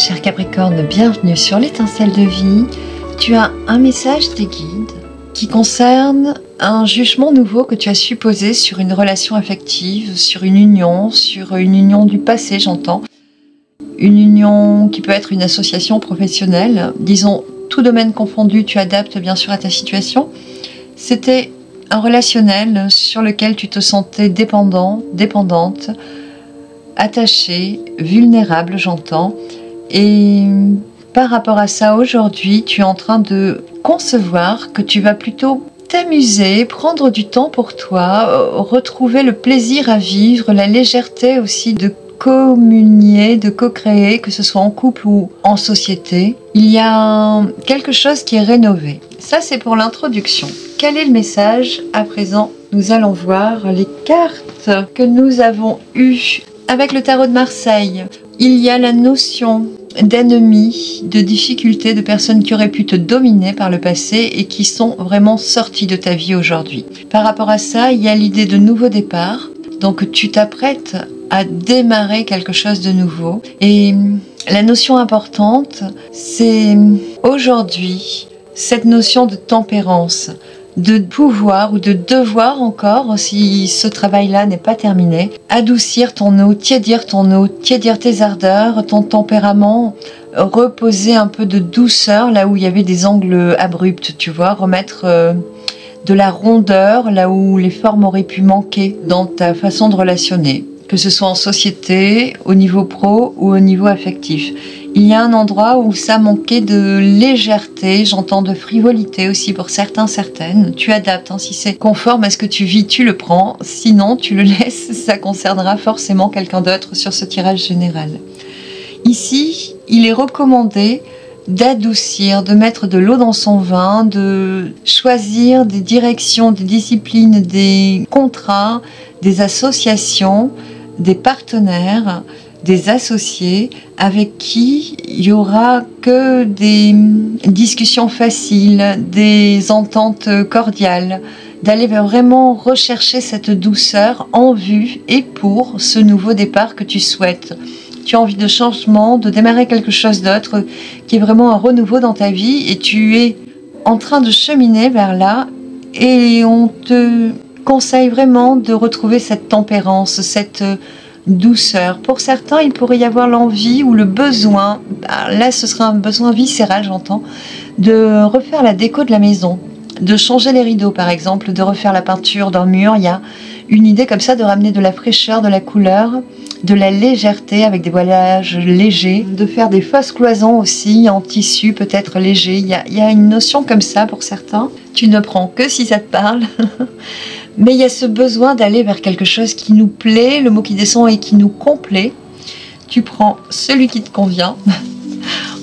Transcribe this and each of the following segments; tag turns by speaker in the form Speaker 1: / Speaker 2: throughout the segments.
Speaker 1: cher Capricorne, bienvenue sur l'étincelle de vie. Tu as un message des guides qui concerne un jugement nouveau que tu as su poser sur une relation affective, sur une union du passé, j'entends. Une union qui peut être une association professionnelle. Disons, tout domaine confondu, tu adaptes bien sûr à ta situation. C'était un relationnel sur lequel tu te sentais dépendant, dépendante, attaché, vulnérable, j'entends. Et par rapport à ça, aujourd'hui, tu es en train de concevoir que tu vas plutôt t'amuser, prendre du temps pour toi, retrouver le plaisir à vivre, la légèreté aussi de communier, de co-créer, que ce soit en couple ou en société. Il y a quelque chose qui est rénové. Ça, c'est pour l'introduction. Quel est le message? À présent, nous allons voir les cartes que nous avons eues avec le tarot de Marseille. Il y a la notion d'ennemis, de difficultés, de personnes qui auraient pu te dominer par le passé et qui sont vraiment sorties de ta vie aujourd'hui. Par rapport à ça, il y a l'idée de nouveau départ. Donc tu t'apprêtes à démarrer quelque chose de nouveau. Et la notion importante, c'est aujourd'hui cette notion de tempérance, de pouvoir ou de devoir encore, si ce travail-là n'est pas terminé, adoucir ton eau, tiédir tes ardeurs, ton tempérament, reposer un peu de douceur là où il y avait des angles abrupts, tu vois, remettre de la rondeur là où les formes auraient pu manquer dans ta façon de relationner, que ce soit en société, au niveau pro ou au niveau affectif. Il y a un endroit où ça manquait de légèreté, j'entends de frivolité aussi pour certains, certaines. Tu adaptes, hein, si c'est conforme à ce que tu vis, tu le prends. Sinon, tu le laisses, ça concernera forcément quelqu'un d'autre sur ce tirage général. Ici, il est recommandé d'adoucir, de mettre de l'eau dans son vin, de choisir des directions, des disciplines, des contrats, des associations, des partenaires, des associés avec qui il n'y aura que des discussions faciles, des ententes cordiales, d'aller vraiment rechercher cette douceur en vue et pour ce nouveau départ que tu souhaites. Tu as envie de changement, de démarrer quelque chose d'autre qui est vraiment un renouveau dans ta vie et tu es en train de cheminer vers là et on te conseille vraiment de retrouver cette tempérance, cette douceur. Pour certains, il pourrait y avoir l'envie ou le besoin, là ce sera un besoin viscéral, j'entends, de refaire la déco de la maison, de changer les rideaux par exemple, de refaire la peinture d'un mur. Il y a une idée comme ça de ramener de la fraîcheur, de la couleur, de la légèreté avec des voilages légers, de faire des fausses cloisons aussi en tissu peut-être léger. Il y a une notion comme ça pour certains. Tu ne prends que si ça te parle. Mais il y a ce besoin d'aller vers quelque chose qui nous plaît, le mot qui descend et qui nous complaît. Tu prends celui qui te convient.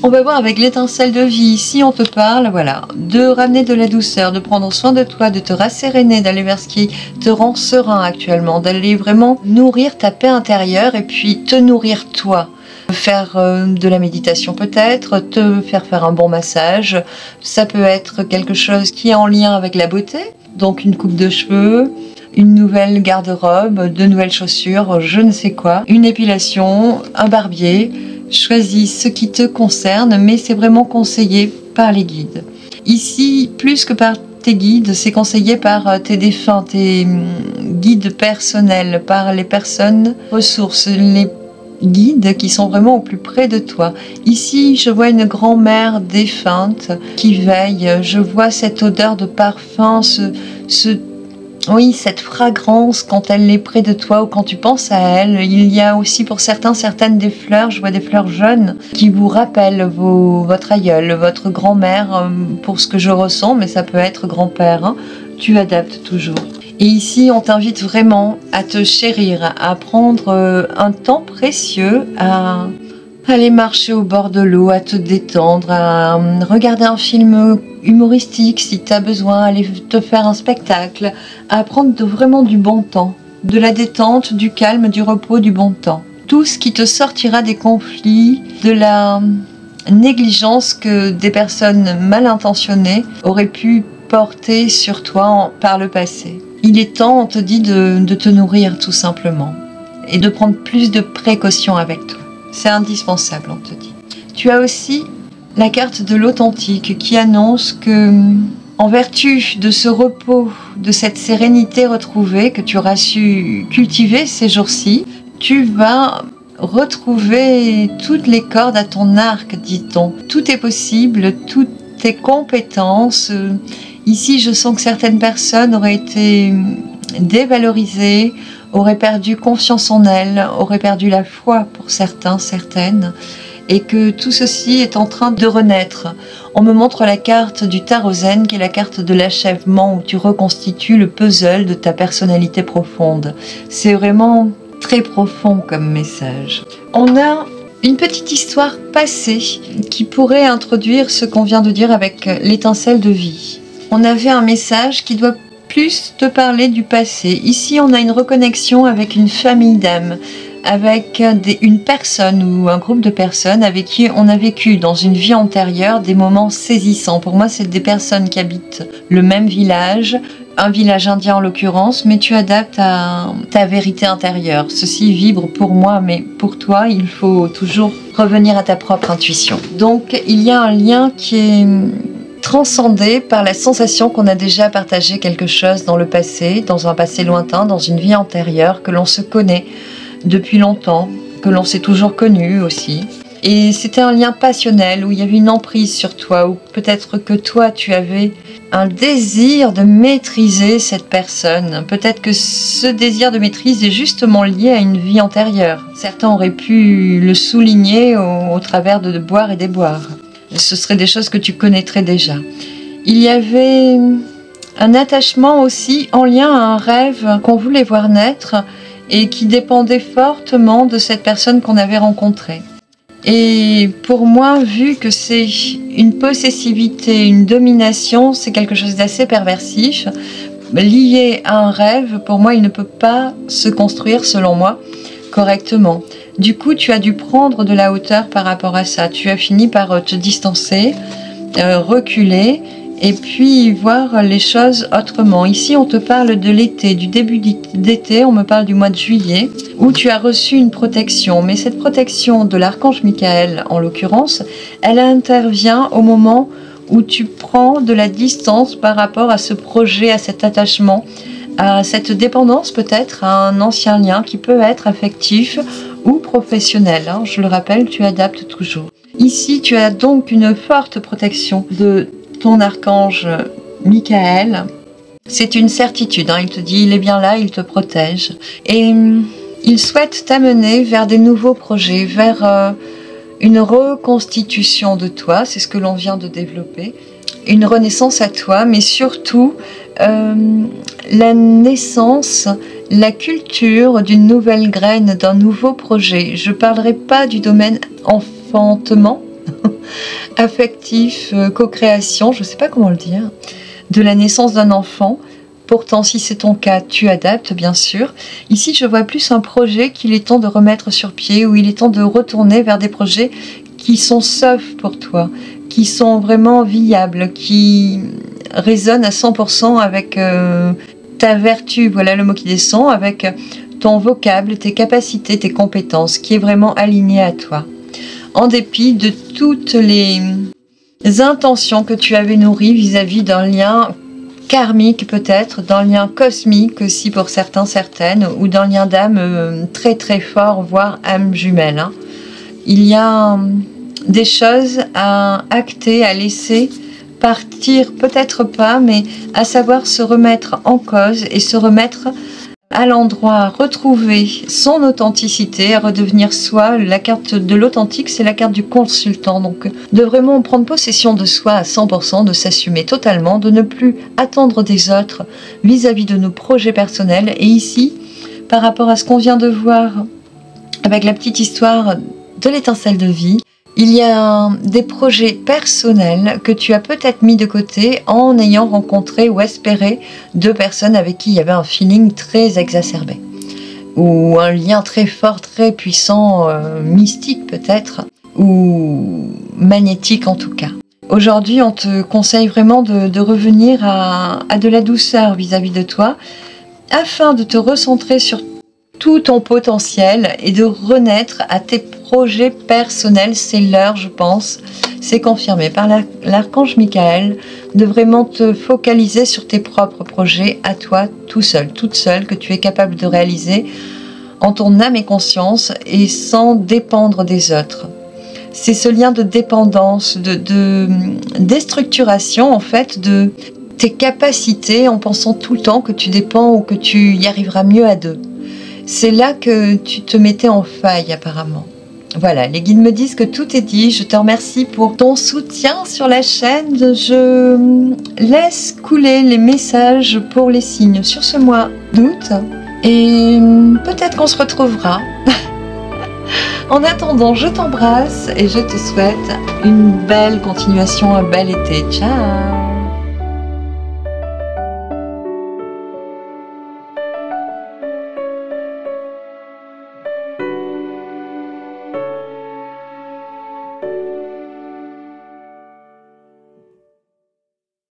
Speaker 1: On va voir avec l'étincelle de vie, si on te parle, voilà, de ramener de la douceur, de prendre soin de toi, de te rasséréner, d'aller vers ce qui te rend serein actuellement, d'aller vraiment nourrir ta paix intérieure et puis te nourrir toi. Faire de la méditation peut-être, te faire un bon massage. Ça peut être quelque chose qui est en lien avec la beauté. Donc une coupe de cheveux, une nouvelle garde-robe, de nouvelles chaussures, je ne sais quoi, une épilation, un barbier. Choisis ce qui te concerne, mais c'est vraiment conseillé par les guides. Ici, plus que par tes guides, c'est conseillé par tes défunts, tes guides personnels, par les personnes ressources, les guides qui sont vraiment au plus près de toi. Ici, je vois une grand-mère défunte qui veille, je vois cette odeur de parfum, oui, cette fragrance quand elle est près de toi ou quand tu penses à elle. Il y a aussi pour certains, certaines des fleurs, je vois des fleurs jaunes qui vous rappellent votre aïeul, votre grand-mère, pour ce que je ressens, mais ça peut être grand-père, hein. Tu adaptes toujours. Et ici, on t'invite vraiment à te chérir, à prendre un temps précieux, à aller marcher au bord de l'eau, à te détendre, à regarder un film humoristique si tu as besoin, aller te faire un spectacle, à prendre vraiment du bon temps, de la détente, du calme, du repos, du bon temps. Tout ce qui te sortira des conflits, de la négligence que des personnes mal intentionnées auraient pu porter sur toi par le passé. Il est temps, on te dit, de te nourrir tout simplement et de prendre plus de précautions avec toi. C'est indispensable, on te dit. Tu as aussi la carte de l'authentique qui annonce que, en vertu de ce repos, de cette sérénité retrouvée que tu auras su cultiver ces jours-ci, tu vas retrouver toutes les cordes à ton arc, dit-on. Tout est possible, toutes tes compétences. Ici, je sens que certaines personnes auraient été dévalorisées, auraient perdu confiance en elles, auraient perdu la foi pour certains, certaines, et que tout ceci est en train de renaître. On me montre la carte du Tarot Zen, qui est la carte de l'achèvement, où tu reconstitues le puzzle de ta personnalité profonde. C'est vraiment très profond comme message. On a une petite histoire passée qui pourrait introduire ce qu'on vient de dire avec l'étincelle de vie. On avait un message qui doit plus te parler du passé. Ici, on a une reconnexion avec une famille d'âmes, avec une personne ou un groupe de personnes avec qui on a vécu dans une vie antérieure des moments saisissants. Pour moi, c'est des personnes qui habitent le même village, un village indien en l'occurrence, mais tu adaptes à ta vérité intérieure. Ceci vibre pour moi, mais pour toi, il faut toujours revenir à ta propre intuition. Donc, il y a un lien qui est transcendé par la sensation qu'on a déjà partagé quelque chose dans le passé, dans un passé lointain, dans une vie antérieure, que l'on se connaît depuis longtemps, que l'on s'est toujours connu aussi. Et c'était un lien passionnel où il y avait une emprise sur toi, ou peut-être que toi tu avais un désir de maîtriser cette personne. Peut-être que ce désir de maîtrise est justement lié à une vie antérieure. Certains auraient pu le souligner au travers de boire et déboire. Ce seraient des choses que tu connaîtrais déjà. Il y avait un attachement aussi en lien à un rêve qu'on voulait voir naître, et qui dépendait fortement de cette personne qu'on avait rencontrée. Et pour moi, vu que c'est une possessivité, une domination, c'est quelque chose d'assez perversif, lié à un rêve, pour moi, il ne peut pas se construire, selon moi, correctement. Du coup, tu as dû prendre de la hauteur par rapport à ça. Tu as fini par te distancer, reculer, et puis voir les choses autrement. Ici, on te parle de l'été, du début d'été, on me parle du mois de juillet, où tu as reçu une protection. Mais cette protection de l'archange Michael, en l'occurrence, elle intervient au moment où tu prends de la distance par rapport à ce projet, à cet attachement, à cette dépendance peut-être, à un ancien lien qui peut être affectif ou professionnel. Je le rappelle, tu adaptes toujours. Ici, tu as donc une forte protection de ton archange Michael. C'est une certitude, il te dit, il est bien là, il te protège. Et il souhaite t'amener vers des nouveaux projets, vers une reconstitution de toi, c'est ce que l'on vient de développer, une renaissance à toi, mais surtout la naissance, la culture d'une nouvelle graine, d'un nouveau projet. Je ne parlerai pas du domaine enfantement, affectif, co-création, je ne sais pas comment le dire, de la naissance d'un enfant. Pourtant, si c'est ton cas, tu adaptes, bien sûr. Ici, je vois plus un projet qu'il est temps de remettre sur pied, où il est temps de retourner vers des projets qui sont saufs pour toi, qui sont vraiment viables, qui résonnent à 100% avec ta vertu, voilà le mot qui descend, avec ton vocable, tes capacités, tes compétences, qui est vraiment aligné à toi. En dépit de toutes les intentions que tu avais nourries vis-à-vis d'un lien karmique peut-être, d'un lien cosmique aussi pour certains, certaines, ou d'un lien d'âme très très fort, voire âme jumelle. Il y a des choses à acter, à laisser partir, peut-être pas, mais à savoir se remettre en cause et se remettre à l'endroit, retrouver son authenticité, à redevenir soi. La carte de l'authentique, c'est la carte du consultant, donc de vraiment prendre possession de soi à 100%, de s'assumer totalement, de ne plus attendre des autres vis-à-vis de nos projets personnels. Et ici, par rapport à ce qu'on vient de voir avec la petite histoire de l'étincelle de vie, il y a des projets personnels que tu as peut-être mis de côté en ayant rencontré ou espéré deux personnes avec qui il y avait un feeling très exacerbé. Ou un lien très fort, très puissant, mystique peut-être, ou magnétique en tout cas. Aujourd'hui, on te conseille vraiment de revenir à de la douceur vis-à-vis de toi, afin de te recentrer sur tout ton potentiel et de renaître à tes projets personnels, c'est l'heure, je pense. C'est confirmé par l'archange Michael de vraiment te focaliser sur tes propres projets à toi, tout seul, toute seule, que tu es capable de réaliser en ton âme et conscience et sans dépendre des autres. C'est ce lien de dépendance, de déstructuration en fait de tes capacités en pensant tout le temps que tu dépends ou que tu y arriveras mieux à deux. C'est là que tu te mettais en faille apparemment. Voilà, les guides me disent que tout est dit. Je te remercie pour ton soutien sur la chaîne. Je laisse couler les messages pour les signes sur ce mois d'août. Et peut-être qu'on se retrouvera. En attendant, je t'embrasse et je te souhaite une belle continuation, un bel été. Ciao!